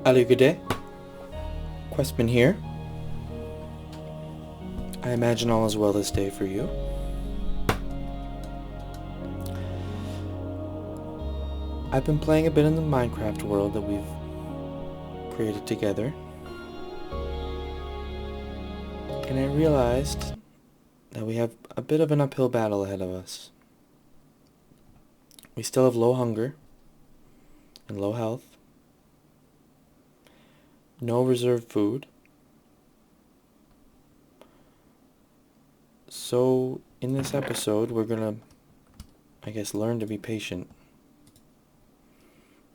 Allô, good day. Questmin here. I imagine all is well this day for you. I've been playing a bit in the Minecraft world that we've created together, and I realized that we have a bit of an uphill battle ahead of us. We still have low hunger and low health, no reserved food. So in this episode, we're gonna, learn to be patient.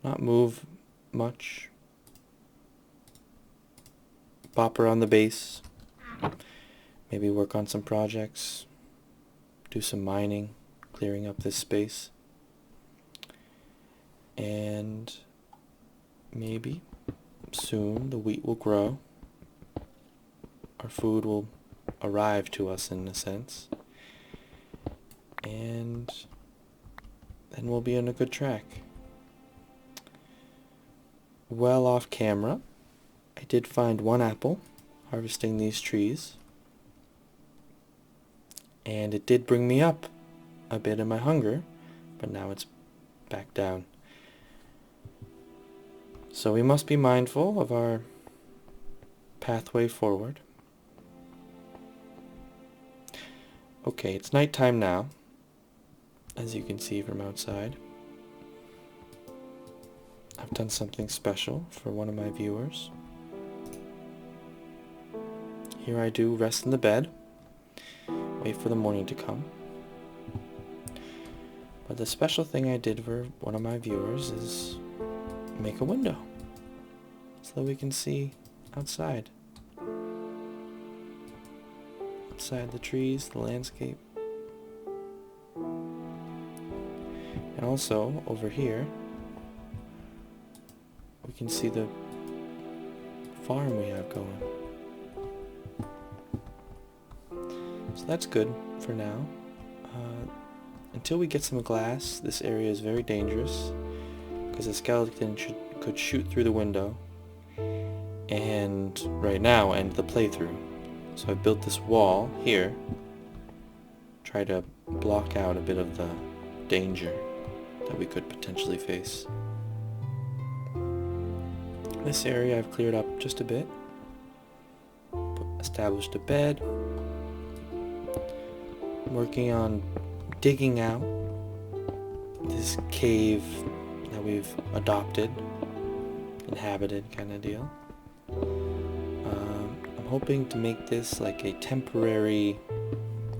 Not move much. Bop around the base. Maybe work on some projects. Do some mining, clearing up this space. And maybe soon the wheat will grow. Our food will arrive to us in a sense. And then we'll be on a good track. Well off camera, I did find one apple harvesting these trees. And it did bring me up a bit in my hunger, but now it's back down. So we must be mindful of our pathway forward. Okay, it's nighttime now, as you can see from outside. I've done something special for one of my viewers. Here I do rest in the bed, wait for the morning to come. But the special thing I did for one of my viewers is make a window so that we can see outside. Outside the trees, the landscape. And also, over here, we can see the farm we have going. So that's good for now. Until we get some glass, this area is very dangerous because a skeleton could shoot through the window and right now end the playthrough. So I built this wall here, try to block out a bit of the danger that we could potentially face. This area I've cleared up just a bit, established a bed, working on digging out this cave that we've adopted, inhabited kind of deal. I'm hoping to make this like a temporary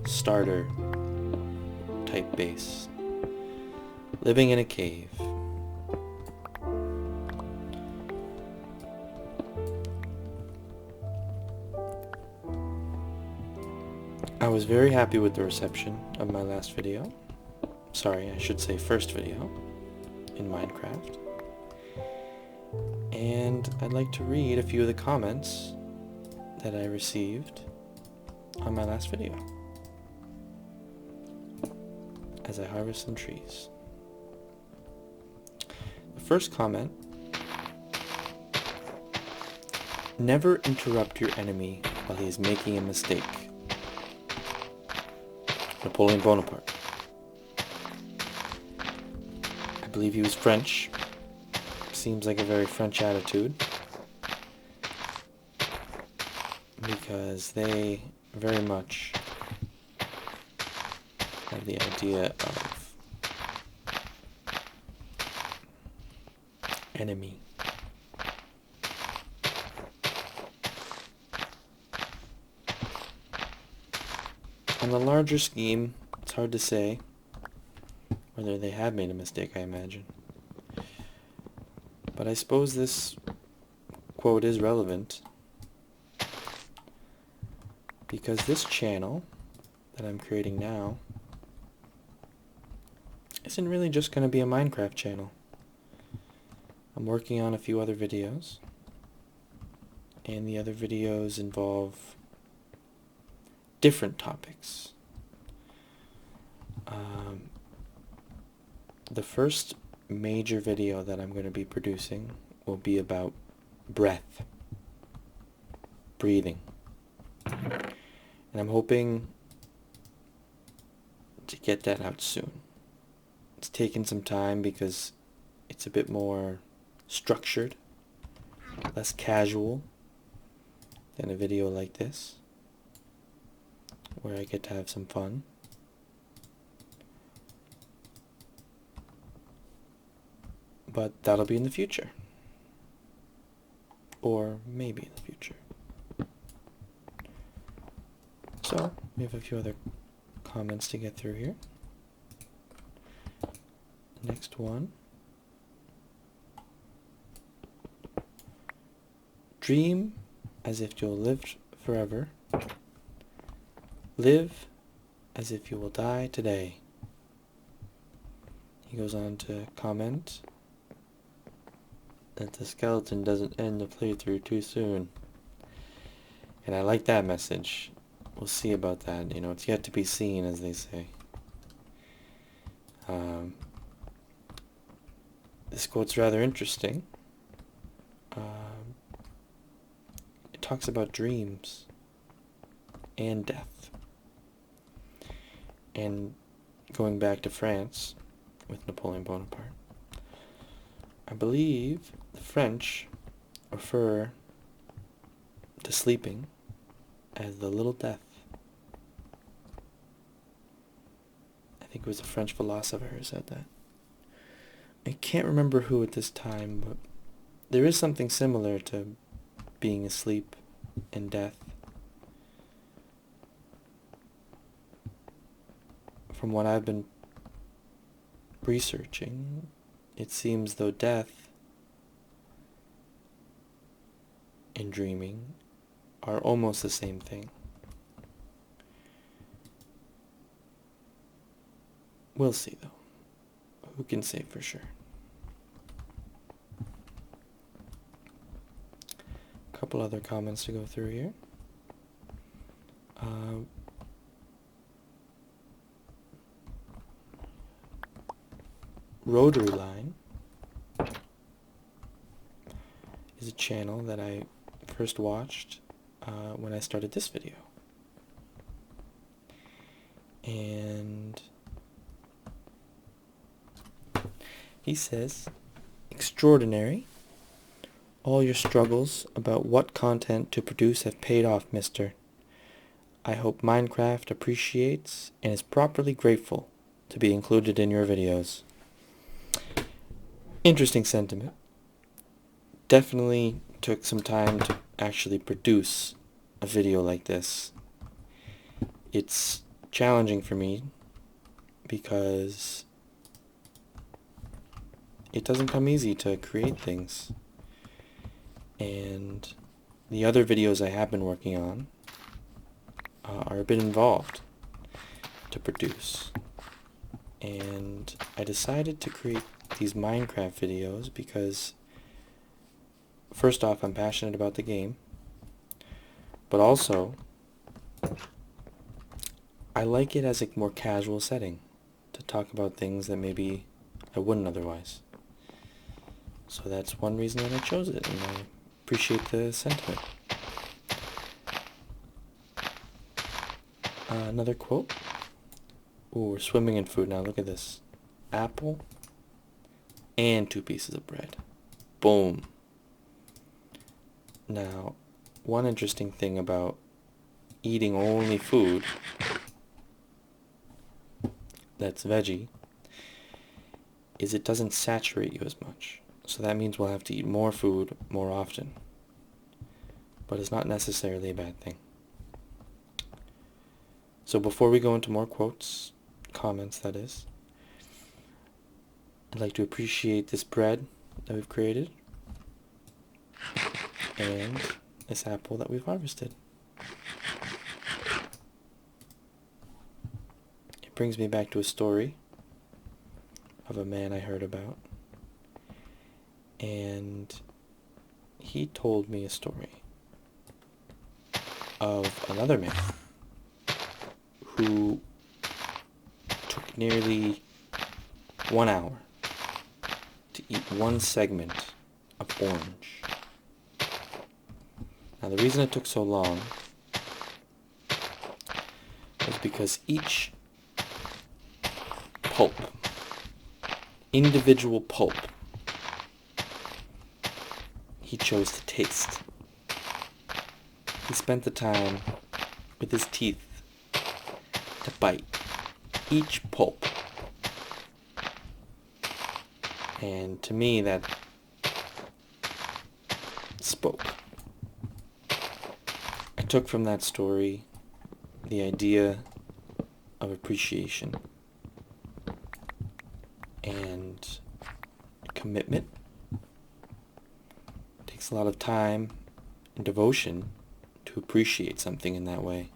starter type base, living in a cave. I was very happy with the reception of my last video. Sorry, I should say first video in Minecraft. And I'd like to read a few of the comments that I received on my last video as I harvest some trees. The first comment: never interrupt your enemy while he is making a mistake. Napoleon Bonaparte. I believe he was French. Seems like a very French attitude, because they very much have the idea of enemy. On the larger scheme, it's hard to say whether they have made a mistake, I imagine. But I suppose this quote is relevant because this channel that I'm creating now isn't really just going to be a Minecraft channel. I'm working on a few other videos, and the other videos involve different topics. The first major video that I'm going to be producing will be about breath, breathing. And I'm hoping to get that out soon. It's taken some time because it's a bit more structured, less casual than a video like this, where I get to have some fun. But that'll be in the future. Or maybe in the future. So, we have a few other comments to get through here. Next one. Dream as if you'll live forever. Live as if you will die today. He goes on to comment that the skeleton doesn't end the playthrough too soon. And I like that message. We'll see about that. You know, it's yet to be seen, as they say. This quote's rather interesting. It talks about dreams and death. And going back to France with Napoleon Bonaparte, I believe the French refer to sleeping as the little death. I think it was a French philosopher who said that. I can't remember who at this time, but there is something similar to being asleep and death. From what I've been researching, it seems though death and dreaming are almost the same thing. We'll see though. Who can say for sure? A couple other comments to go through here. Rotary Line is a channel that I first watched when I started this video. And he says, extraordinary. All your struggles about what content to produce have paid off, mister. I hope Minecraft appreciates and is properly grateful to be included in your videos. Interesting sentiment. Definitely took some time to actually produce a video like this. It's challenging for me because it doesn't come easy to create things. And the other videos I have been working on are a bit involved to produce. And I decided to create these Minecraft videos because first off, I'm passionate about the game, but also I like it as a more casual setting to talk about things that maybe I wouldn't otherwise. So that's one reason that I chose it, and I appreciate the sentiment. Another quote. Ooh, we're swimming in food now. Look at this. Apple and 2 pieces of bread. Boom. Now, one interesting thing about eating only food that's veggie is it doesn't saturate you as much. So that means we'll have to eat more food more often. But it's not necessarily a bad thing. So before we go into more quotes, comments that is, I'd like to appreciate this bread that we've created and this apple that we've harvested. It brings me back to a story of a man I heard about, and he told me a story of another man who took nearly 1 hour to eat one segment of orange. Now the reason it took so long was because each pulp, individual pulp, he chose to taste. He spent the time with his teeth to bite each pulp. And to me, that spoke. I took from that story the idea of appreciation and commitment. It takes a lot of time and devotion to appreciate something in that way.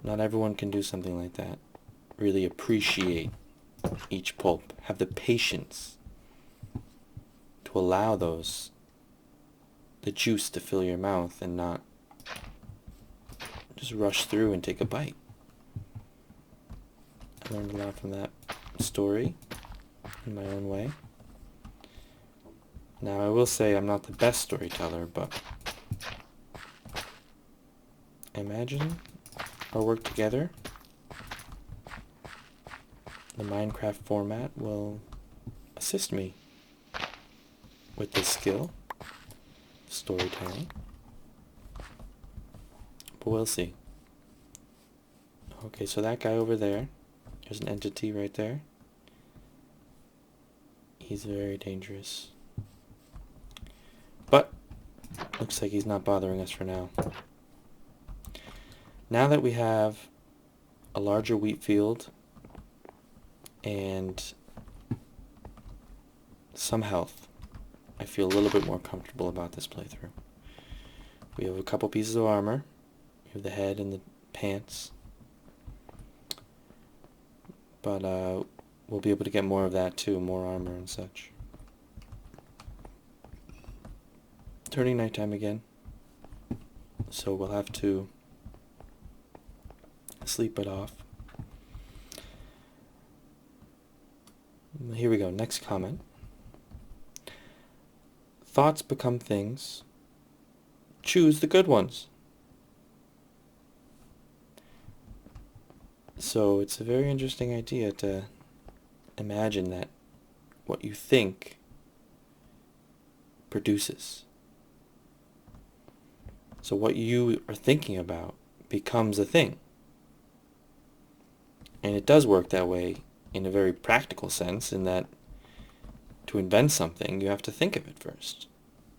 Not everyone can do something like that. Really appreciate each pulp. Have the patience to allow the juice to fill your mouth and not just rush through and take a bite. I learned a lot from that story in my own way. Now I will say I'm not the best storyteller, but I imagine our work together, the Minecraft format, will assist me with this skill, storytelling. But we'll see. Okay, so that guy over there, there's an entity right there. He's very dangerous. But looks like he's not bothering us for now. Now that we have a larger wheat field and some health, I feel a little bit more comfortable about this playthrough. We have a couple pieces of armor. We have the head and the pants. But we'll be able to get more of that too, more armor and such. Turning nighttime again. So we'll have to sleep it off. Here we go, next comment. Thoughts become things. Choose the good ones. So it's a very interesting idea to imagine that what you think produces. So what you are thinking about becomes a thing. And it does work that way in a very practical sense, in that to invent something, you have to think of it first.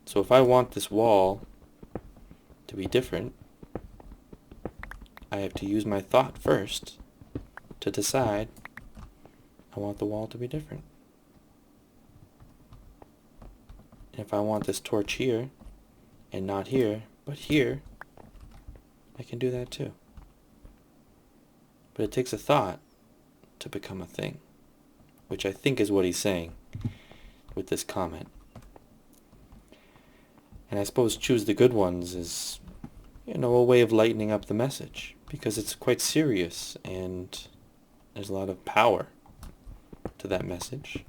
So if I want this wall to be different, I have to use my thought first to decide I want the wall to be different. And if I want this torch here, and not here, but here, I can do that too. But it takes a thought to become a thing, which I think is what he's saying with this comment. And I suppose choose the good ones is, a way of lightening up the message, because it's quite serious and there's a lot of power to that message.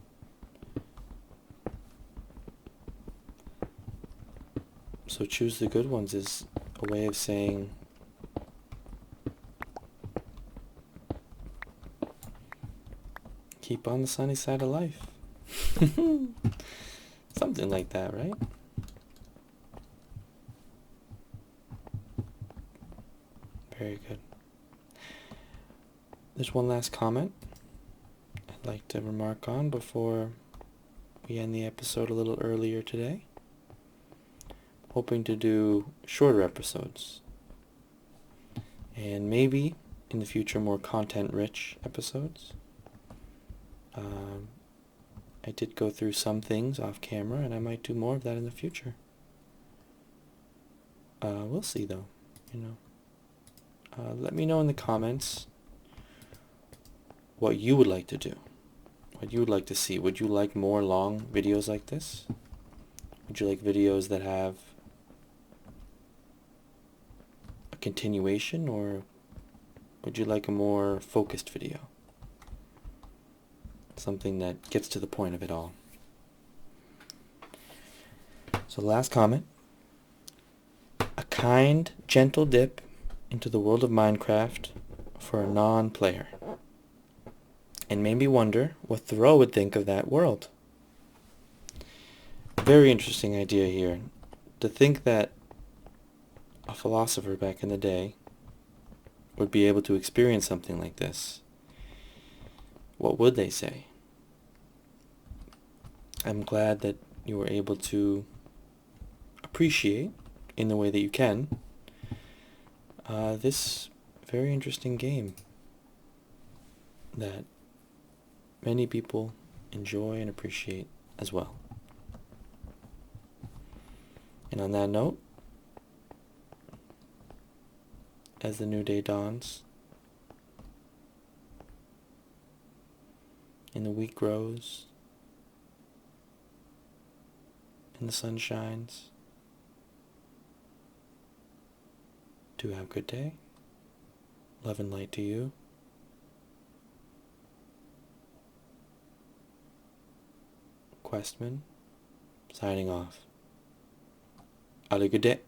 So choose the good ones is a way of saying keep on the sunny side of life. Something like that, right? Very good. There's one last comment I'd like to remark on before we end the episode a little earlier today. Hoping to do shorter episodes. And maybe in the future more content-rich episodes. I did go through some things off camera, and I might do more of that in the future. We'll see, though. Let me know in the comments what you would like to do, what you would like to see. Would you like more long videos like this? Would you like videos that have a continuation, or would you like a more focused video? Something that gets to the point of it all. So last comment. kind, gentle dip into the world of Minecraft for a non-player. And made me wonder what Thoreau would think of that world. Very interesting idea here. To think that a philosopher back in the day would be able to experience something like this. What would they say? I'm glad that you were able to appreciate, in the way that you can, this very interesting game that many people enjoy and appreciate as well. And on that note, as the new day dawns and the week grows and the sun shines, do have a good day. Love and light to you. Questmin, signing off. Have a good day.